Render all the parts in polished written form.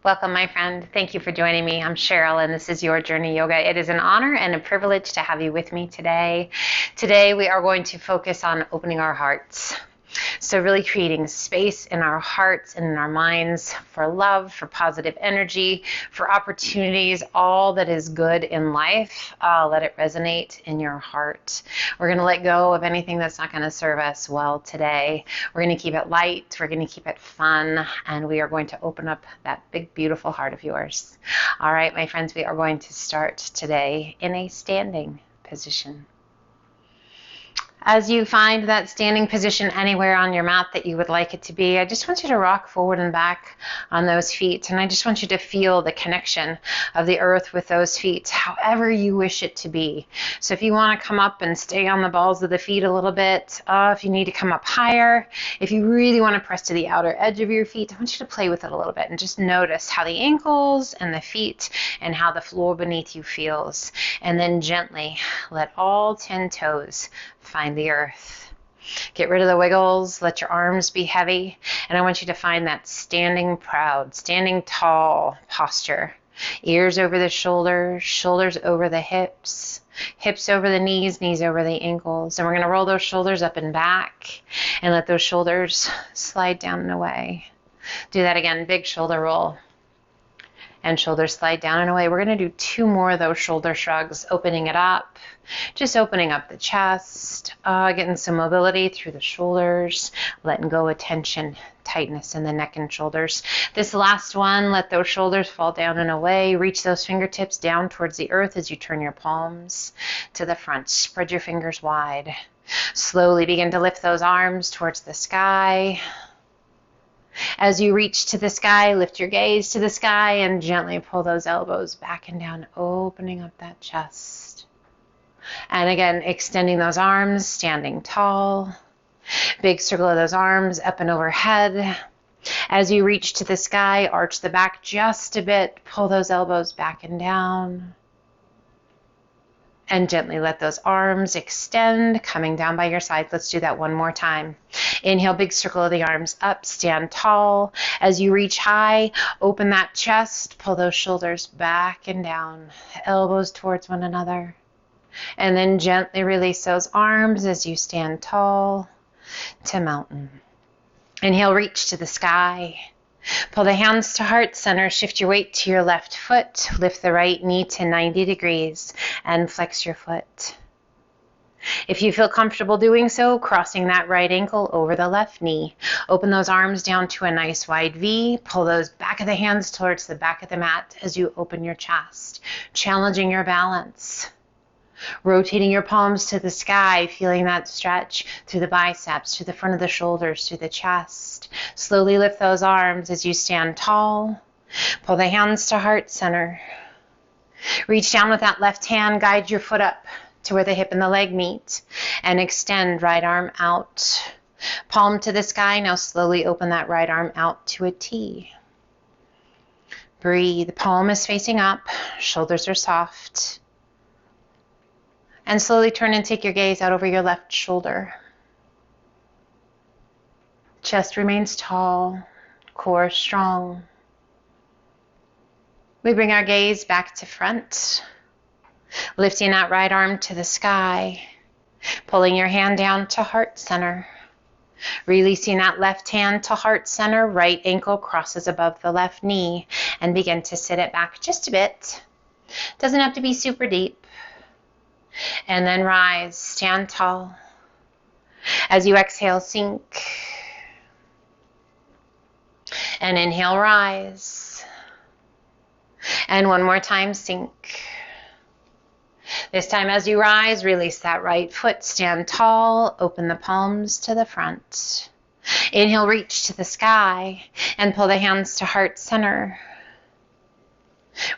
Welcome, my friend. Thank you for joining me. I'm Cheryl, and this is Your Journey Yoga. It is an honor and a privilege to have you with me today. Today, we are going to focus on opening our hearts. So really creating space in our hearts and in our minds for love, for positive energy, for opportunities, all that is good in life. Let it resonate in your heart. We're going to let go of anything that's not going to serve us well today. We're going to keep it light. We're going to keep it fun. And we are going to open up that big, beautiful heart of yours. All right, my friends, we are going to start today in a standing position. As you find that standing position anywhere on your mat that you would like it to be, I just want you to rock forward and back on those feet. And I just want you to feel the connection of the earth with those feet, however you wish it to be. So if you want to come up and stay on the balls of the feet a little bit, if you need to come up higher, if you really want to press to the outer edge of your feet, I want you to play with it a little bit and just notice how the ankles and the feet and how the floor beneath you feels. And then gently let all 10 toes find the earth. Get rid of the wiggles. Let your arms be heavy. And I want you to find that standing proud, standing tall posture. Ears over the shoulders, shoulders over the hips, hips over the knees, knees over the ankles. And we're going to roll those shoulders up and back and let those shoulders slide down and away. Do that again. Big shoulder roll. And shoulders slide down and away. We're going to do 2 more of those shoulder shrugs, opening it up, just opening up the chest, getting some mobility through the shoulders, letting go of tension, tightness in the neck and shoulders. This last one, let those shoulders fall down and away. Reach those fingertips down towards the earth as you turn your palms to the front. Spread your fingers wide. Slowly begin to lift those arms towards the sky. As you reach to the sky, lift your gaze to the sky and gently pull those elbows back and down, opening up that chest. And again, extending those arms, standing tall. Big circle of those arms up and overhead. As you reach to the sky, arch the back just a bit, pull those elbows back and down. And gently let those arms extend, coming down by your side. Let's do that one more time. Inhale, big circle of the arms up, stand tall. As you reach high, open that chest, pull those shoulders back and down, elbows towards one another. And then gently release those arms as you stand tall to mountain. Inhale, reach to the sky. Pull the hands to heart center, shift your weight to your left foot, lift the right knee to 90 degrees and flex your foot. If you feel comfortable doing so, crossing that right ankle over the left knee. Open those arms down to a nice wide V. Pull those back of the hands towards the back of the mat as you open your chest, challenging your balance. Rotating your palms to the sky, feeling that stretch through the biceps, through the front of the shoulders, through the chest. Slowly lift those arms as you stand tall. Pull the hands to heart center. Reach down with that left hand, guide your foot up to where the hip and the leg meet, and extend right arm out. Palm to the sky. Now slowly open that right arm out to a T. Breathe. Palm is facing up. Shoulders are soft. And slowly turn and take your gaze out over your left shoulder. Chest remains tall, core strong. We bring our gaze back to front, lifting that right arm to the sky, pulling your hand down to heart center, releasing that left hand to heart center, right ankle crosses above the left knee, and begin to sit it back just a bit. Doesn't have to be super deep. And then rise, stand tall. As you exhale, sink. And inhale, rise. And one more time, sink. This time as you rise, release that right foot, stand tall, open the palms to the front. Inhale, reach to the sky and pull the hands to heart center.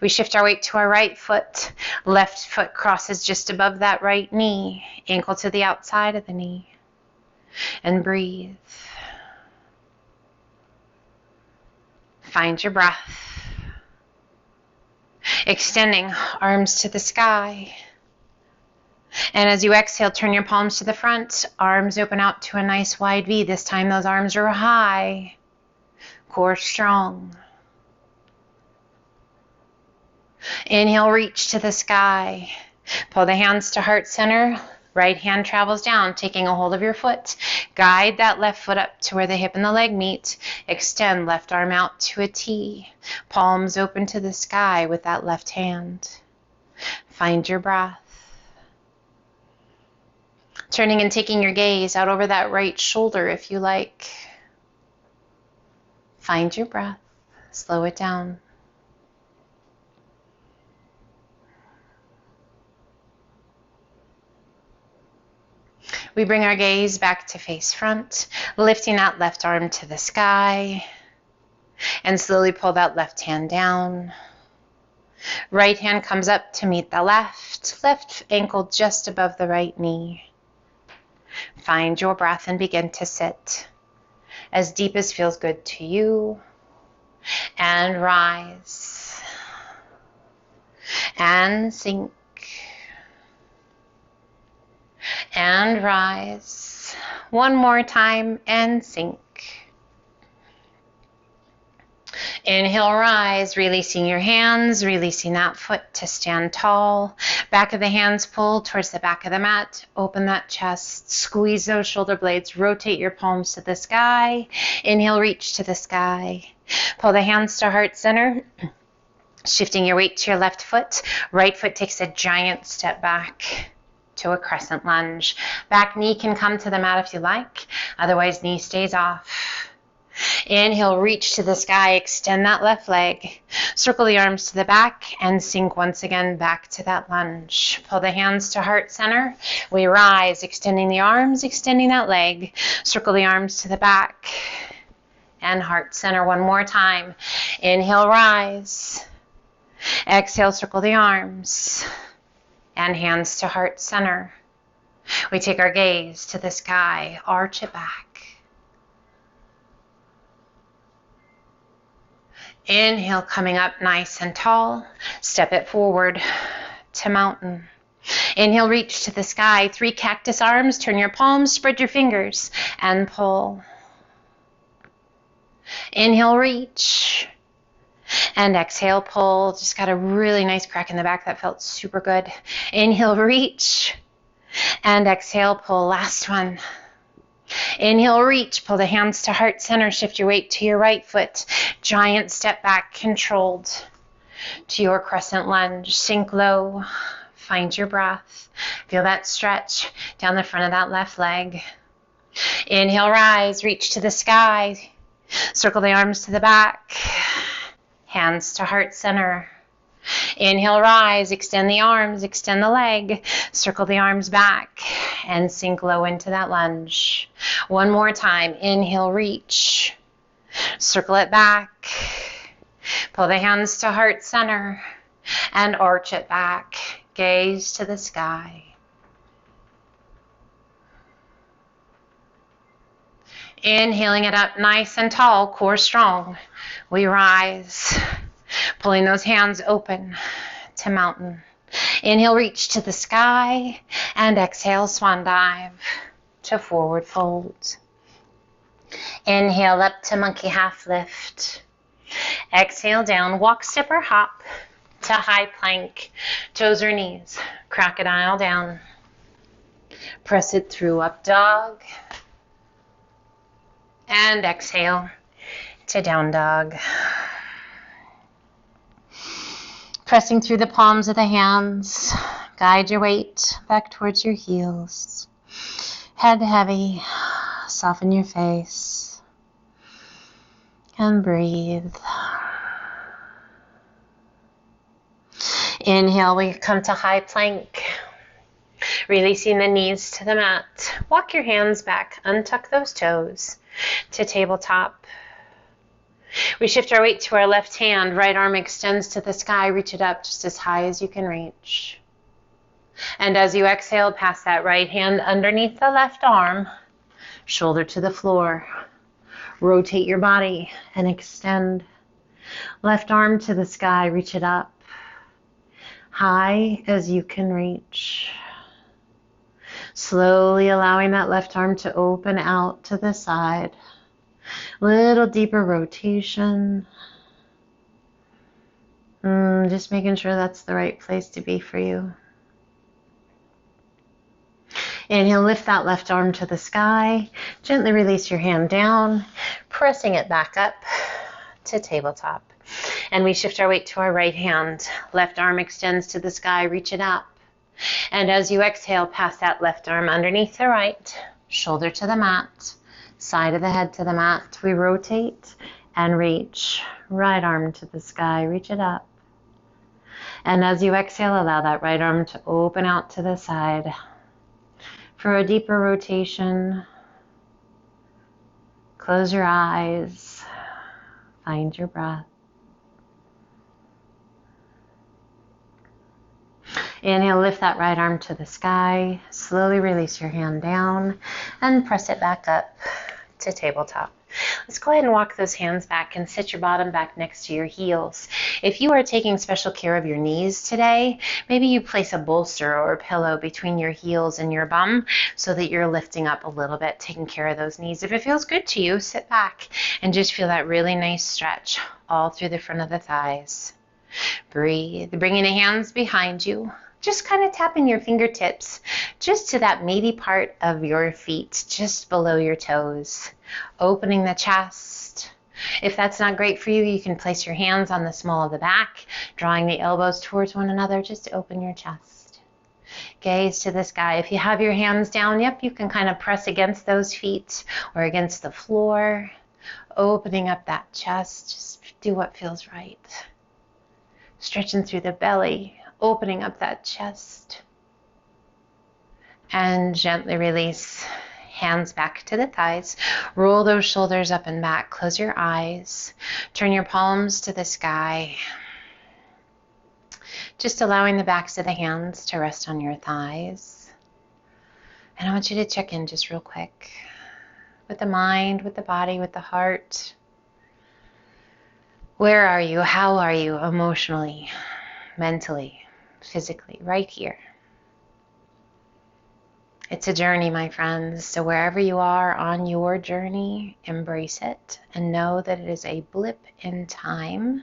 We shift our weight to our right foot. Left foot crosses just above that right knee. Ankle to the outside of the knee. And breathe. Find your breath. Extending arms to the sky. And as you exhale, turn your palms to the front. Arms open out to a nice wide V. This time those arms are high. Core strong. Inhale, reach to the sky. Pull the hands to heart center. Right hand travels down, taking a hold of your foot. Guide that left foot up to where the hip and the leg meet. Extend left arm out to a T. Palms open to the sky with that left hand. Find your breath. Turning and taking your gaze out over that right shoulder if you like. Find your breath. Slow it down. We bring our gaze back to face front, lifting that left arm to the sky, and slowly pull that left hand down. Right hand comes up to meet the left ankle just above the right knee. Find your breath and begin to sit as deep as feels good to you, and rise, and sink, and rise. One more time, and sink. Inhale, rise, releasing your hands, releasing that foot to stand tall. Back of the hands pull towards the back of the mat. Open that chest, squeeze those shoulder blades, rotate your palms to the sky. Inhale, reach to the sky. Pull the hands to heart center. Shifting your weight to your left foot. Right foot takes a giant step back to a crescent lunge. Back knee can come to the mat if you like. Otherwise, knee stays off. Inhale, reach to the sky, extend that left leg. Circle the arms to the back and sink once again back to that lunge. Pull the hands to heart center. We rise, extending the arms, extending that leg. Circle the arms to the back and heart center one more time. Inhale, rise. Exhale, circle the arms and hands to heart center. We take our gaze to the sky, arch it back. Inhale, coming up nice and tall. Step it forward to mountain. Inhale, reach to the sky. 3 cactus arms. Turn your palms, spread your fingers, and pull. Inhale, reach. And exhale, pull. Just got a really nice crack in the back. That felt super good. Inhale, reach. And exhale, pull. Last one. Inhale, reach, pull the hands to heart center, shift your weight to your right foot. Giant step back, controlled to your crescent lunge. Sink low, find your breath. Feel that stretch down the front of that left leg. Inhale, rise, reach to the sky. Circle the arms to the back. Hands to heart center. Inhale, rise, extend the arms, extend the leg, circle the arms back, and sink low into that lunge. One more time. Inhale, reach, circle it back, pull the hands to heart center, and arch it back. Gaze to the sky. Inhaling it up nice and tall, core strong. We rise. Pulling those hands open to mountain. Inhale, reach to the sky, and exhale, swan dive to forward fold. Inhale up to monkey half lift. Exhale down, walk, step, or hop to high plank, toes or knees, crocodile down. Press it through, up dog, and exhale to down dog. Pressing through the palms of the hands, guide your weight back towards your heels. Head heavy, soften your face, and breathe. Inhale, we come to high plank, releasing the knees to the mat. Walk your hands back, untuck those toes to tabletop. We shift our weight to our left hand. Right arm extends to the sky. Reach it up just as high as you can reach. And as you exhale, pass that right hand underneath the left arm, shoulder to the floor. Rotate your body and extend. Left arm to the sky. Reach it up, high as you can reach. Slowly allowing that left arm to open out to the side. Little deeper rotation. Just making sure that's the right place to be for you. Inhale, lift that left arm to the sky. Gently release your hand down, pressing it back up to tabletop. And we shift our weight to our right hand. Left arm extends to the sky, reach it up. And as you exhale, pass that left arm underneath the right, shoulder to the mat, side of the head to the mat. We rotate and reach. Right arm to the sky, reach it up. And as you exhale, allow that right arm to open out to the side. For a deeper rotation, close your eyes, find your breath. Inhale, lift that right arm to the sky, slowly release your hand down and press it back up to tabletop. Let's go ahead and walk those hands back and sit your bottom back next to your heels. If you are taking special care of your knees today, maybe you place a bolster or a pillow between your heels and your bum so that you're lifting up a little bit, taking care of those knees. If it feels good to you, sit back and just feel that really nice stretch all through the front of the thighs. Breathe, bringing the hands behind you. Just kind of tapping your fingertips just to that meaty part of your feet, just below your toes. Opening the chest. If that's not great for you, you can place your hands on the small of the back, drawing the elbows towards one another just to open your chest. Gaze to the sky. If you have your hands down, yep, you can kind of press against those feet or against the floor. Opening up that chest. Just do what feels right. Stretching through the belly. Opening up that chest. And gently release. Hands back to the thighs. Roll those shoulders up and back. Close your eyes. Turn your palms to the sky. Just allowing the backs of the hands to rest on your thighs. And I want you to check in just real quick with the mind, with the body, with the heart. Where are you? How are you emotionally, mentally, physically, right here? It's a journey, my friends. So wherever you are on your journey, embrace it and know that it is a blip in time.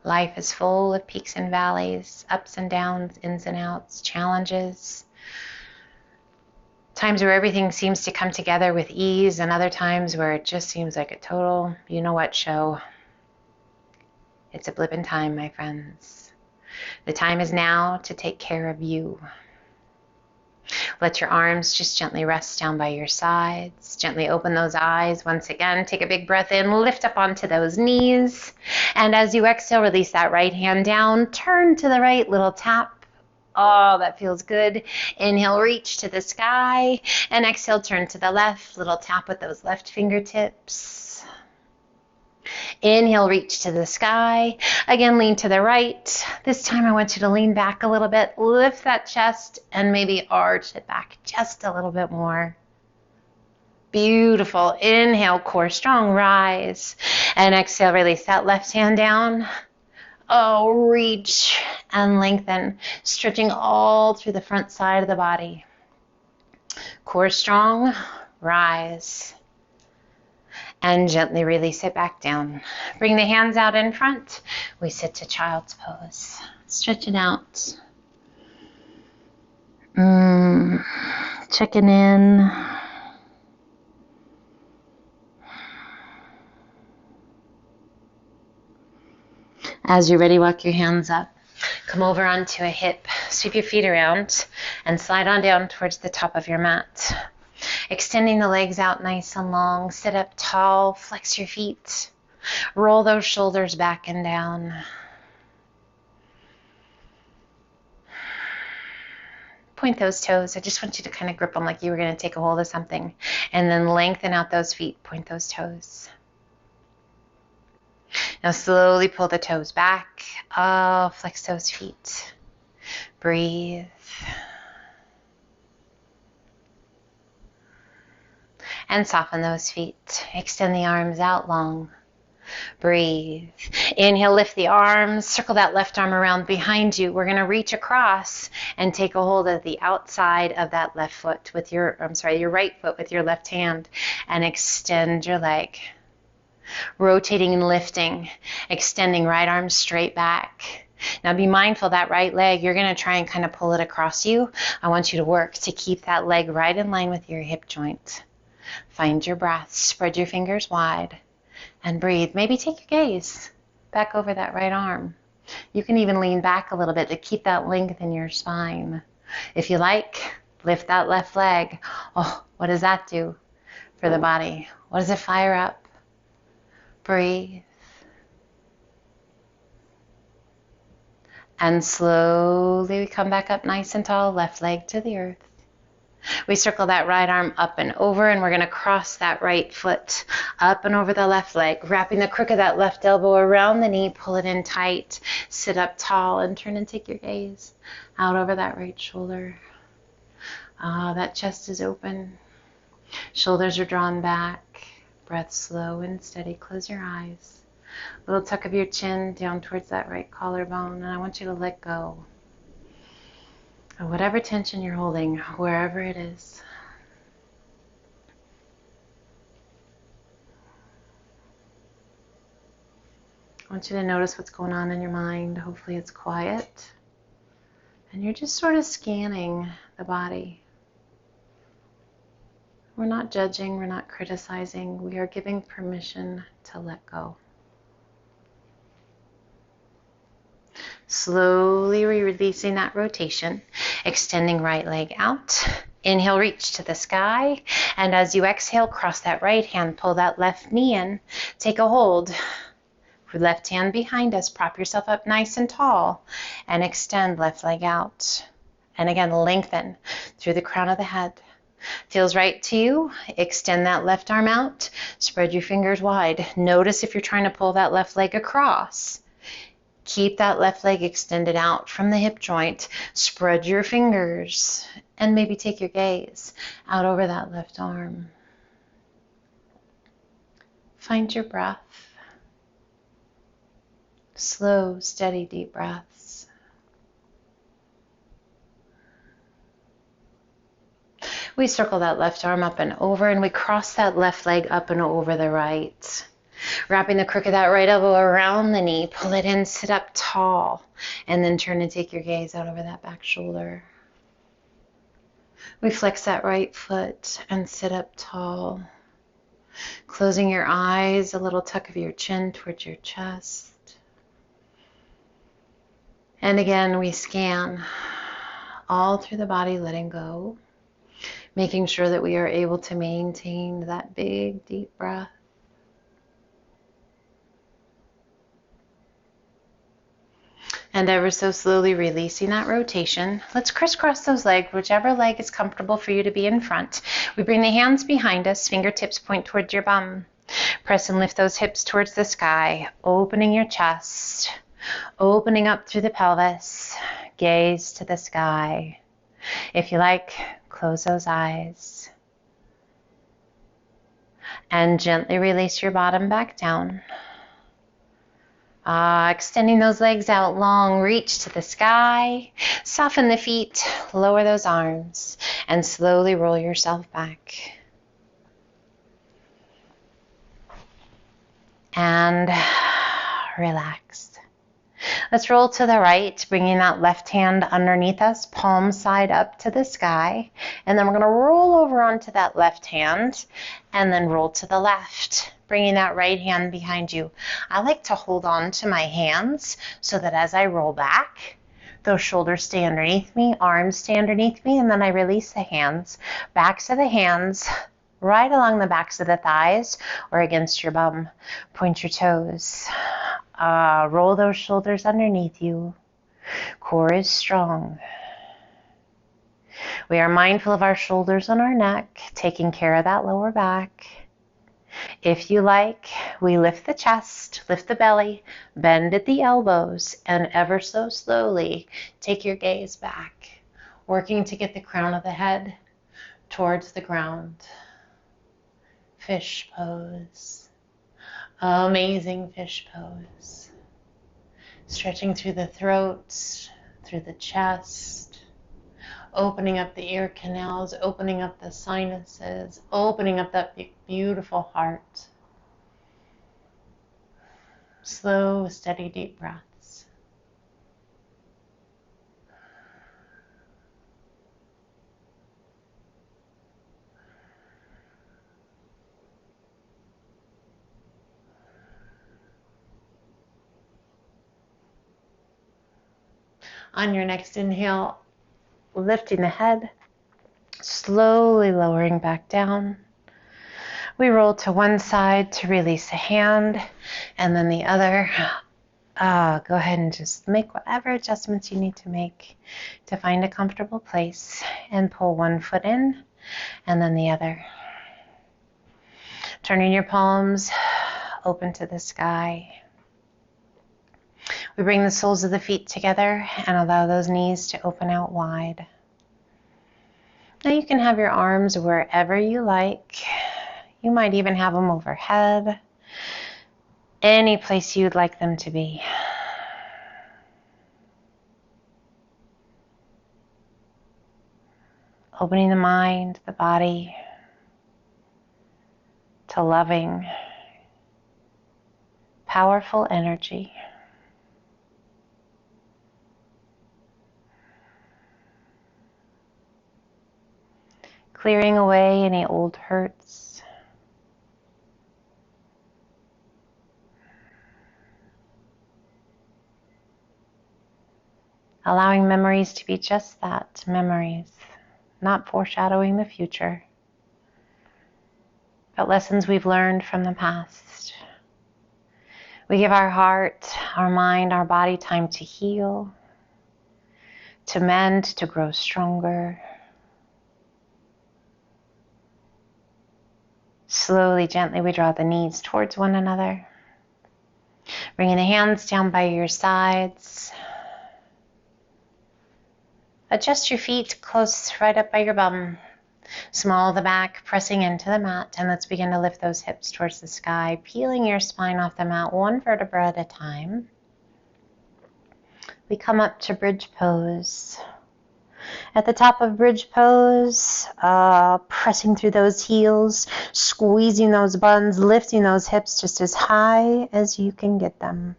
Life is full of peaks and valleys, ups and downs, ins and outs, challenges. Times where everything seems to come together with ease, and other times where it just seems like a total, you know what, show. It's a blip in time, my friends. The time is now to take care of you. Let your arms just gently rest down by your sides. Gently open those eyes once again. Take a big breath in. Lift up onto those knees. And as you exhale, release that right hand down. Turn to the right, little tap. Oh, that feels good. Inhale, reach to the sky. And exhale, turn to the left. Little tap with those left fingertips. Inhale, reach to the sky. Again, lean to the right. This time I want you to lean back a little bit. Lift that chest and maybe arch it back just a little bit more. Beautiful. Inhale, core strong, rise. And exhale, release that left hand down. Oh, reach and lengthen, stretching all through the front side of the body. Core strong, rise. And gently release it back down. Bring the hands out in front. We sit to child's pose. Stretch it out. Checking in. As you're ready, walk your hands up. Come over onto a hip. Sweep your feet around and slide on down towards the top of your mat. Extending the legs out nice and long. Sit up tall. Flex your feet. Roll those shoulders back and down. Point those toes. I just want you to kind of grip them like you were going to take a hold of something. And then lengthen out those feet. Point those toes. Now slowly pull the toes back. Oh, flex those feet. Breathe. And soften those feet. Extend the arms out long. Breathe. Inhale, lift the arms. Circle that left arm around behind you. We're going to reach across and take a hold of the outside of that left foot with your right foot with your left hand and extend your leg. rotating and lifting, extending right arm straight back. Now be mindful that right leg, you're going to try and kind of pull it across you. I want you to work to keep that leg right in line with your hip joint. Find your breath, spread your fingers wide, and breathe. Maybe take your gaze back over that right arm. You can even lean back a little bit to keep that length in your spine. If you like, lift that left leg. Oh, what does that do for the body? What does it fire up? Breathe. And slowly we come back up nice and tall, left leg to the earth. We circle that right arm up and over, and we're going to cross that right foot up and over the left leg, wrapping the crook of that left elbow around the knee, pull it in tight, sit up tall, and turn and take your gaze out over that right shoulder. That chest is open. Shoulders are drawn back. Breath slow and steady. Close your eyes. Little tuck of your chin down towards that right collarbone, and I want you to let go of whatever tension you're holding, wherever it is. I want you to notice what's going on in your mind. Hopefully it's quiet. And you're just sort of scanning the body. We're not judging, we're not criticizing. We are giving permission to let go. Slowly releasing that rotation, extending right leg out. Inhale, reach to the sky. And as you exhale, cross that right hand, pull that left knee in. Take a hold. Left hand behind us, prop yourself up nice and tall, and extend left leg out. And again, lengthen through the crown of the head. Feels right to you? Extend that left arm out. Spread your fingers wide. Notice if you're trying to pull that left leg across. Keep that left leg extended out from the hip joint. Spread your fingers and maybe take your gaze out over that left arm. Find your breath. Slow, steady, deep breaths. We circle that left arm up and over, and we cross that left leg up and over the right. Wrapping the crook of that right elbow around the knee, pull it in, sit up tall, and then turn and take your gaze out over that back shoulder. We flex that right foot and sit up tall. Closing your eyes, a little tuck of your chin towards your chest. And again, we scan all through the body, letting go, making sure that we are able to maintain that big, deep breath. And ever so slowly releasing that rotation. Let's crisscross those legs, whichever leg is comfortable for you to be in front. We bring the hands behind us, fingertips point towards your bum. Press and lift those hips towards the sky, opening your chest. Opening up through the pelvis, gaze to the sky. If you like, close those eyes. And gently release your bottom back down. Extending those legs out long, reach to the sky. Soften the feet, lower those arms, and slowly roll yourself back. And relax. Let's roll to the right, bringing that left hand underneath us, palm side up to the sky. And then we're going to roll over onto that left hand and then roll to the left, bringing that right hand behind you. I like to hold on to my hands so that as I roll back, those shoulders stay underneath me, arms stay underneath me, and then I release the hands, backs of the hands, right along the backs of the thighs or against your bum. Point your toes. Roll those shoulders underneath you. Core is strong. We are mindful of our shoulders and our neck, taking care of that lower back. If you like, we lift the chest, lift the belly, bend at the elbows, and ever so slowly take your gaze back, working to get the crown of the head towards the ground. Fish pose. Amazing fish pose. Stretching through the throat, through the chest, opening up the ear canals, opening up the sinuses, opening up that beautiful heart. Slow, steady, deep breaths. On your next inhale, lifting the head, slowly lowering back down. We roll to one side to release a hand, and then the other. Go ahead and just make whatever adjustments you need to make to find a comfortable place, and pull one foot in and then the other. Turning your palms open to the sky. We bring the soles of the feet together and allow those knees to open out wide. Now you can have your arms wherever you like. You might even have them overhead. Any place you'd like them to be. Opening the mind, the body, to loving, powerful energy. Clearing away any old hurts. Allowing memories to be just that, memories, not foreshadowing the future, but lessons we've learned from the past. We give our heart, our mind, our body time to heal, to mend, to grow stronger. Slowly, gently, we draw the knees towards one another. Bringing the hands down by your sides. Adjust your feet close right up by your bum. Small the back, pressing into the mat. And let's begin to lift those hips towards the sky, peeling your spine off the mat one vertebra at a time. We come up to bridge pose. At the top of bridge pose, pressing through those heels, squeezing those buns, lifting those hips just as high as you can get them.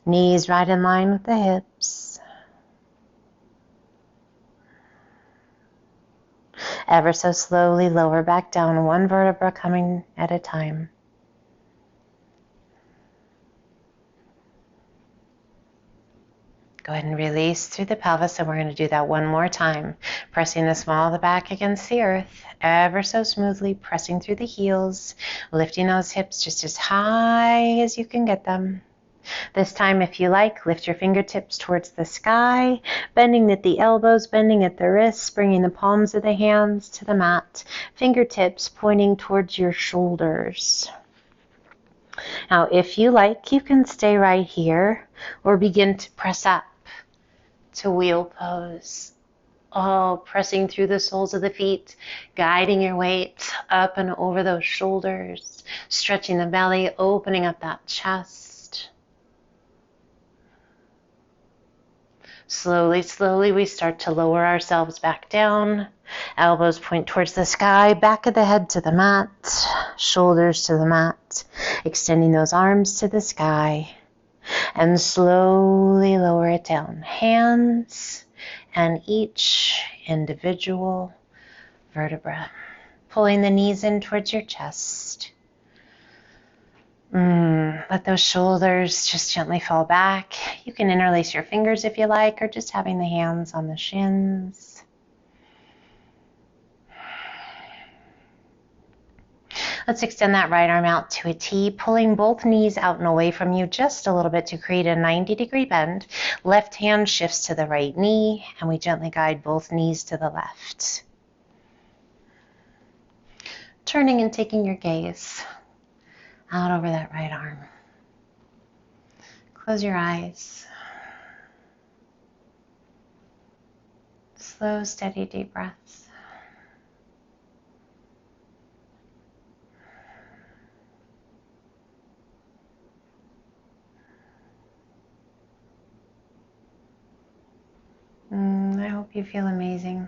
Knees right in line with the hips. Ever so slowly lower back down, one vertebra coming at a time. Go ahead and release through the pelvis, and we're going to do that one more time. Pressing the small of the back against the earth, ever so smoothly, pressing through the heels, lifting those hips just as high as you can get them. This time, if you like, lift your fingertips towards the sky, bending at the elbows, bending at the wrists, bringing the palms of the hands to the mat, fingertips pointing towards your shoulders. Now, if you like, you can stay right here or begin to press up to wheel pose. Pressing through the soles of the feet, guiding your weight up and over those shoulders, stretching the belly, opening up that chest. Slowly, slowly, we start to lower ourselves back down. Elbows point towards the sky, back of the head to the mat, shoulders to the mat, extending those arms to the sky, and slowly lower it down. Hands and each individual vertebra, pulling the knees in towards your chest. Let those shoulders just gently fall back. You can interlace your fingers if you like, or just having the hands on the shins. Let's extend that right arm out to a T, pulling both knees out and away from you just a little bit to create a 90-degree bend. Left hand shifts to the right knee, and we gently guide both knees to the left. Turning and taking your gaze out over that right arm. Close your eyes. Slow, steady, deep breaths. I hope you feel amazing.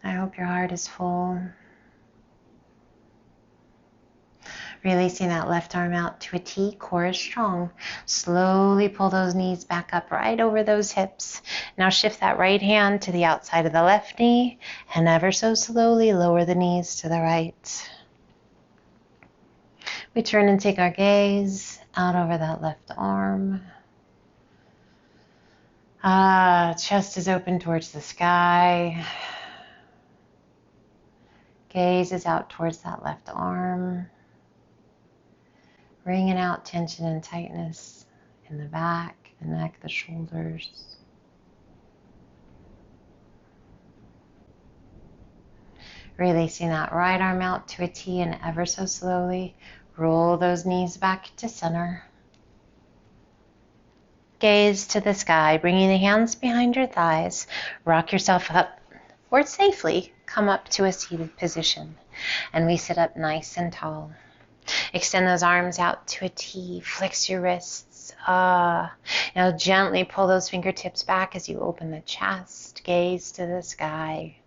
I hope your heart is full. Releasing that left arm out to a T, core is strong. Slowly pull those knees back up right over those hips. Now shift that right hand to the outside of the left knee and ever so slowly lower the knees to the right. We turn and take our gaze out over that left arm. Chest is open towards the sky. Gaze is out towards that left arm. Bringing out tension and tightness in the back, the neck, the shoulders. Releasing that right arm out to a T and ever so slowly roll those knees back to center. Gaze to the sky, bringing the hands behind your thighs. Rock yourself up or safely come up to a seated position. And we sit up nice and tall. Extend those arms out to a T. Flex your wrists. Now gently pull those fingertips back as you open the chest. Gaze to the sky.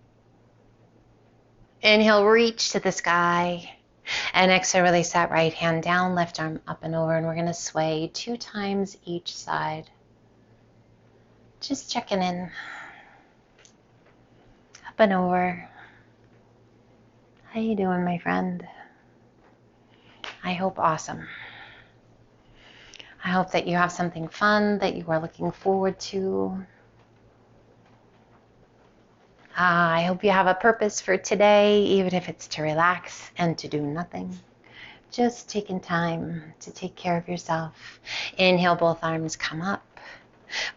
Inhale, reach to the sky. And exhale, release that right hand down, left arm up and over. And we're going to sway 2 times each side. Just checking in. Up and over. How you doing, my friend? I hope awesome. I hope that you have something fun that you are looking forward to. I hope you have a purpose for today, even if it's to relax and to do nothing. Just taking time to take care of yourself. Inhale, both arms come up.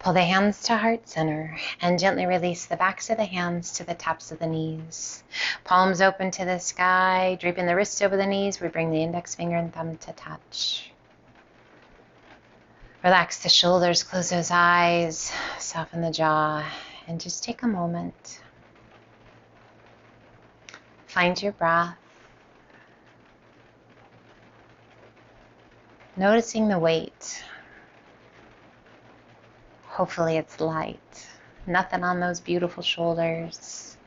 Pull the hands to heart center and gently release the backs of the hands to the tops of the knees. Palms open to the sky, draping the wrists over the knees. We bring the index finger and thumb to touch. Relax the shoulders, close those eyes, soften the jaw, and just take a moment. Find your breath. Noticing the weight. Hopefully it's light. Nothing on those beautiful shoulders.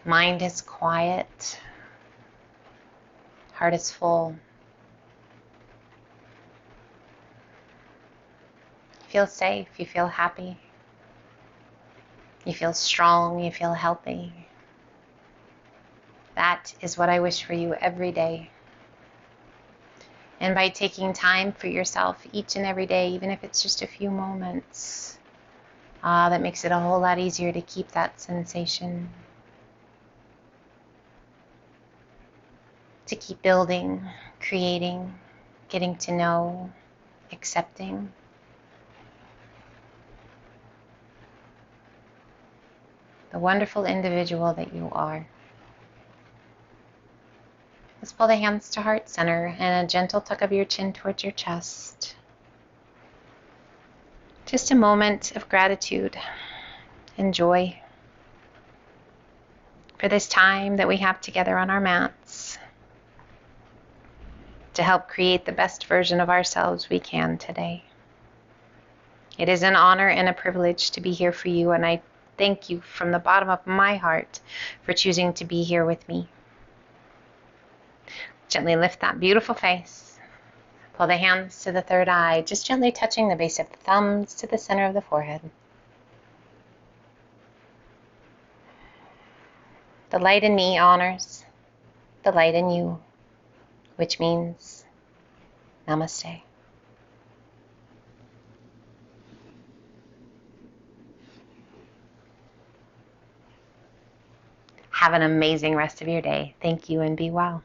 Mind is quiet. Heart is full. You feel safe. You feel happy. You feel strong. You feel healthy. That is what I wish for you every day. And by taking time for yourself each and every day, even if it's just a few moments, that makes it a whole lot easier to keep that sensation. To keep building, creating, getting to know, accepting. The wonderful individual that you are. Let's pull the hands to heart center and a gentle tuck of your chin towards your chest. Just a moment of gratitude and joy for this time that we have together on our mats to help create the best version of ourselves we can today. It is an honor and a privilege to be here for you, and I thank you from the bottom of my heart for choosing to be here with me. Gently lift that beautiful face. Pull the hands to the third eye, just gently touching the base of the thumbs to the center of the forehead. The light in me honors the light in you, which means namaste. Have an amazing rest of your day. Thank you and be well.